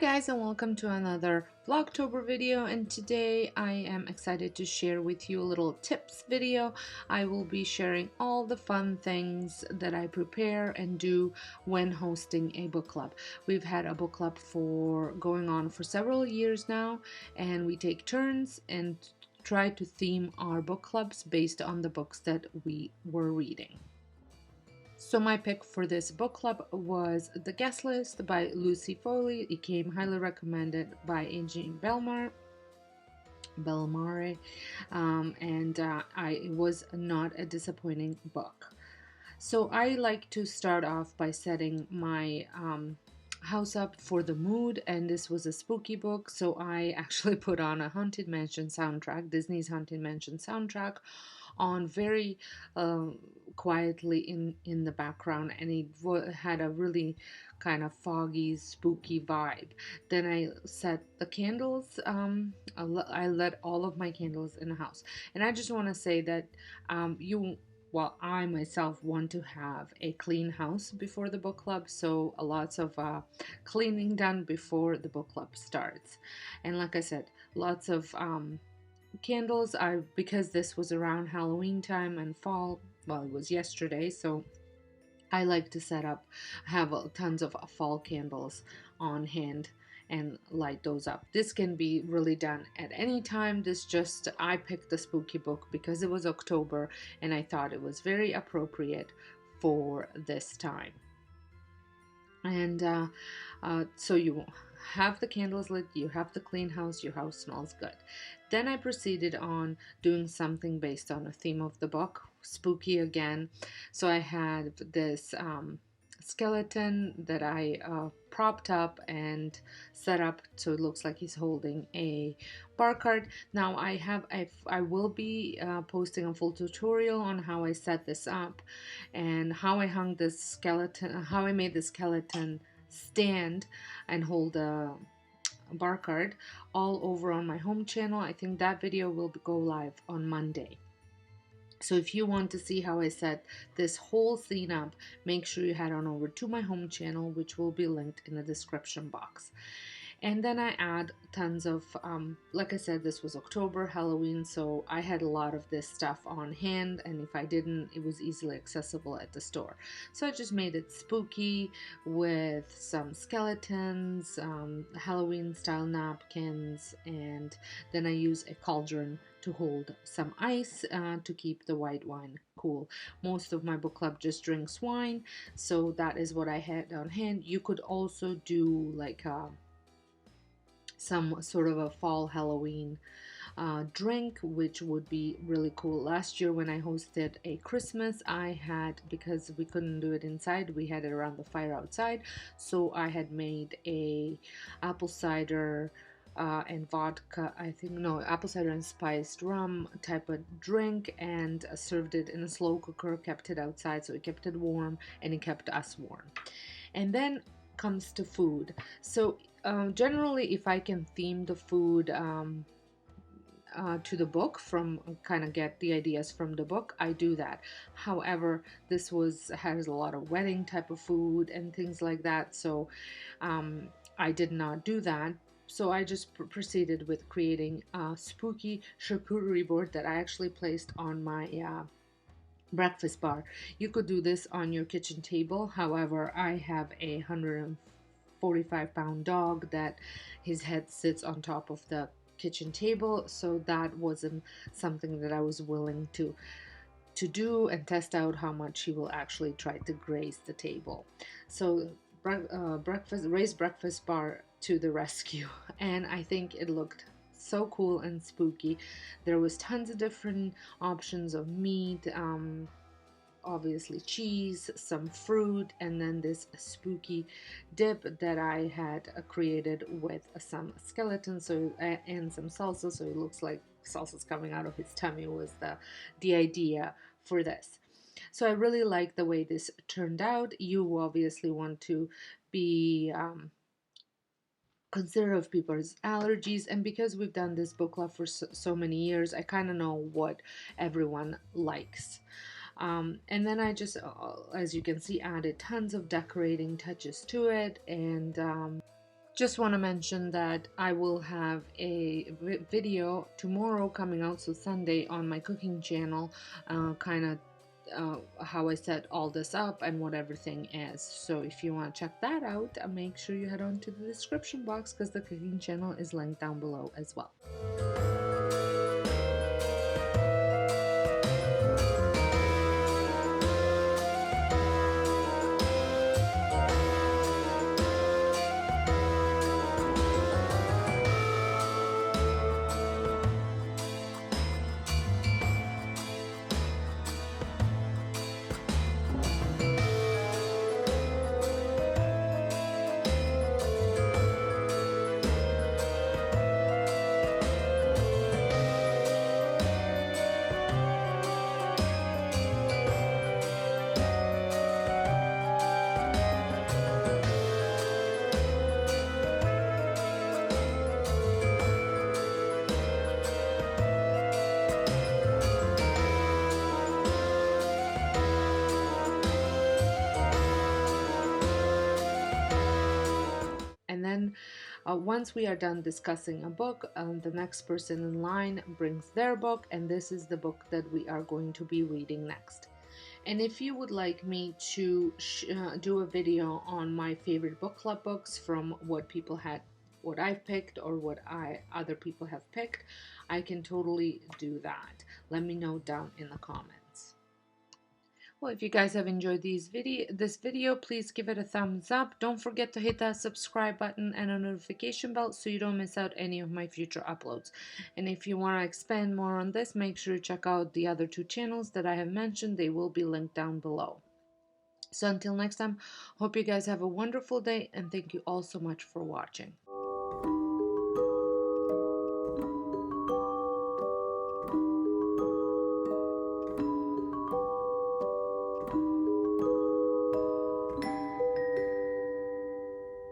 guys, and welcome to another Vlogtober video, and today I am excited to share with you a little tips video. I will be sharing all the fun things that I prepare and do when hosting a book club. We've had a book club going on for several years now, and we take turns and try to theme our book clubs based on the books that we were reading. So my pick for this book club was The Guest List by Lucy Foley. It came highly recommended by Angie Belmare, and it was not a disappointing book. So I like to start off by setting my house up for the mood, and this was a spooky book, so I actually put on a Haunted Mansion soundtrack, Disney's Haunted Mansion soundtrack, on very quietly in the background, and it had a really kind of foggy, spooky vibe. Then I set the candles. I lit all of my candles in the house, and I just want to say that I myself want to have a clean house before the book club, so lots of cleaning done before the book club starts. And like I said, lots of candles. Because this was around Halloween time and fall, well, it was yesterday, so I like to have tons of fall candles on hand and light those up. This can be really done at any time. I picked the spooky book because it was October and I thought it was very appropriate for this time. And so you have the candles lit, you have the clean house, your house smells good. Then I proceeded on doing something based on a theme of the book, spooky again. So I had this skeleton that I propped up and set up so it looks like he's holding a bar cart. Now I will be posting a full tutorial on how I set this up and how I hung this skeleton, how I made the skeleton stand and hold a bar cart, all over on my home channel. I think that video will go live on Monday. So if you want to see how I set this whole scene up, make sure you head on over to my home channel, which will be linked in the description box. And then I add tons of, like I said, this was October, Halloween, so I had a lot of this stuff on hand, and if I didn't, it was easily accessible at the store. So I just made it spooky with some skeletons, Halloween-style napkins, and then I use a cauldron to hold some ice to keep the white wine cool. Most of my book club just drinks wine, so that is what I had on hand. You could also do like some sort of a fall Halloween drink, which would be really cool. Last year when I hosted a Christmas, because we couldn't do it inside, we had it around the fire outside, so I had made a apple cider and vodka, apple cider and spiced rum type of drink, and served it in a slow cooker, kept it outside, so it kept it warm and it kept us warm. And then comes to food. So generally, if I can theme the food to the book, get the ideas from the book, I do that. However, this has a lot of wedding type of food and things like that, so I did not do that. So I just proceeded with creating a spooky charcuterie board that I actually placed on my breakfast bar. You could do this on your kitchen table. However, I have a 145-pound dog that his head sits on top of the kitchen table, so that wasn't something that I was willing to do and test out how much he will actually try to graze the table. So raised breakfast bar to the rescue, and I think it looked so cool and spooky. There was tons of different options of meat, obviously cheese, some fruit, and then this spooky dip that I had created with some skeleton and some salsa, so it looks like salsa's coming out of his tummy was the idea for this. So I really like the way this turned out. You obviously want to be considerate of people's allergies, and because we've done this book club for so many years, I kind of know what everyone likes. And then I just, as you can see, added tons of decorating touches to it, and Just want to mention that I will have a video tomorrow coming out, so Sunday, on my cooking channel, kind of how I set all this up and what everything is. So if you want to check that out, make sure you head on to the description box because the cooking channel is linked down below as well. And then once we are done discussing a book, the next person in line brings their book, and this is the book that we are going to be reading next. And if you would like me to do a video on my favorite book club books from what I've picked or what other people have picked, I can totally do that. Let me know down in the comments. Well, if you guys have enjoyed this video, please give it a thumbs up. Don't forget to hit that subscribe button and a notification bell so you don't miss out any of my future uploads. And if you want to expand more on this, make sure to check out the other 2 channels that I have mentioned. They will be linked down below. So until next time, hope you guys have a wonderful day, and thank you all so much for watching.